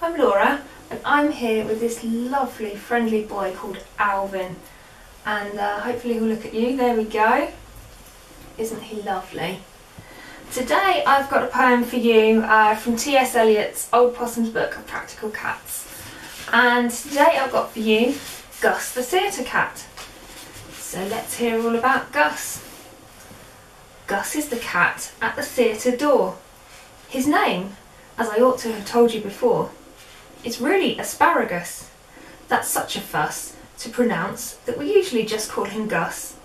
I'm Laura and I'm here with this lovely friendly boy called Alvin, and hopefully he'll look at you. There we go. Isn't he lovely? Today I've got a poem for you from T.S. Eliot's Old Possum's book of Practical Cats, and today I've got for you Gus the theatre cat. So let's hear all about Gus. Gus is the cat at the theatre door. His name, as I ought to have told you before, is really Asparagus. That's such a fuss to pronounce that we usually just call him Gus.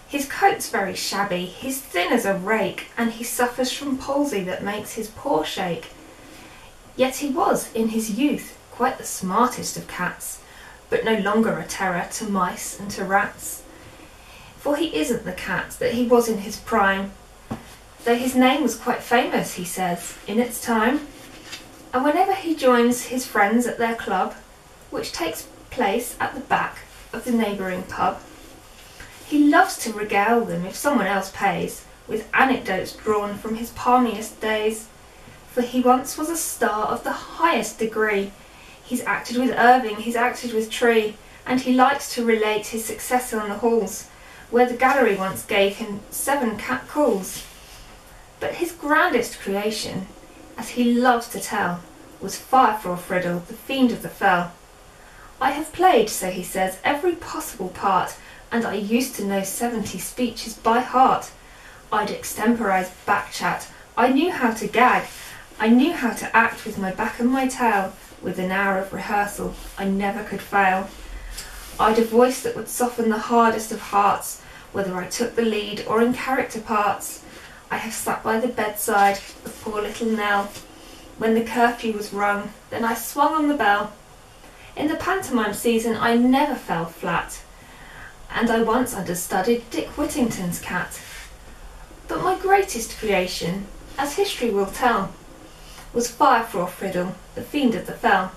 His coat's very shabby, he's thin as a rake, and he suffers from palsy that makes his paw shake. Yet he was, in his youth, quite the smartest of cats, but no longer a terror to mice and to rats. For he isn't the cat that he was in his prime, though his name was quite famous, he says, in its time. And whenever he joins his friends at their club, which takes place at the back of the neighbouring pub, he loves to regale them, if someone else pays, with anecdotes drawn from his palmiest days. For he once was a star of the highest degree. He's acted with Irving, he's acted with Tree, and he likes to relate his success on the halls, where the gallery once gave him 7 cat calls. But his grandest creation, as he loves to tell, was Firefraw-Friddle, the fiend of the fell. I have played, so he says, every possible part, and I used to know 70 speeches by heart. I'd extemporise back-chat, I knew how to gag, I knew how to act with my back and my tail. With an hour of rehearsal, I never could fail. I'd a voice that would soften the hardest of hearts, whether I took the lead or in character parts. I have sat by the bedside of poor little Nell. When the curfew was rung, then I swung on the bell. In the pantomime season I never fell flat, and I once understudied Dick Whittington's cat. But my greatest creation, as history will tell, was Firefraw-Friddle, the fiend of the fell.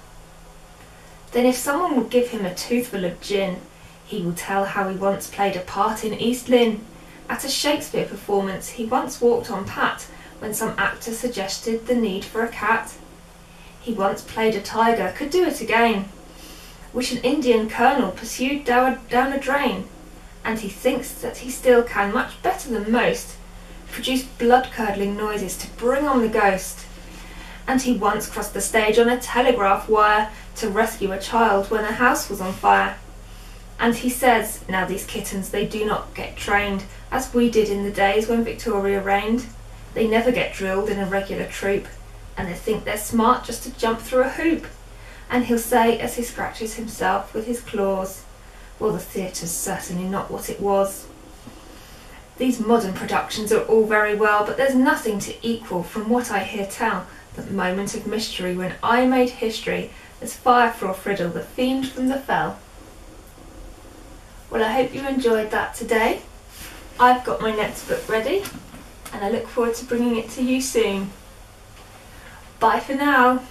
Then if someone would give him a toothful of gin, he will tell how he once played a part in East Lynne. At a Shakespeare performance he once walked on Pat when some actor suggested the need for a cat. He once played a tiger, could do it again, which an Indian colonel pursued down a drain, and he thinks that he still can, much better than most, produce blood-curdling noises to bring on the ghost. And he once crossed the stage on a telegraph wire to rescue a child when a house was on fire. And he says, now these kittens, they do not get trained, as we did in the days when Victoria reigned. They never get drilled in a regular troop, and they think they're smart just to jump through a hoop. And he'll say, as he scratches himself with his claws, well, the theatre's certainly not what it was. These modern productions are all very well, but there's nothing to equal, from what I hear tell, that moment of mystery when I made history as Firefraw-Friddle, the fiend from the fell. Well, I hope you enjoyed that today. I've got my next book ready, and I look forward to bringing it to you soon. Bye for now.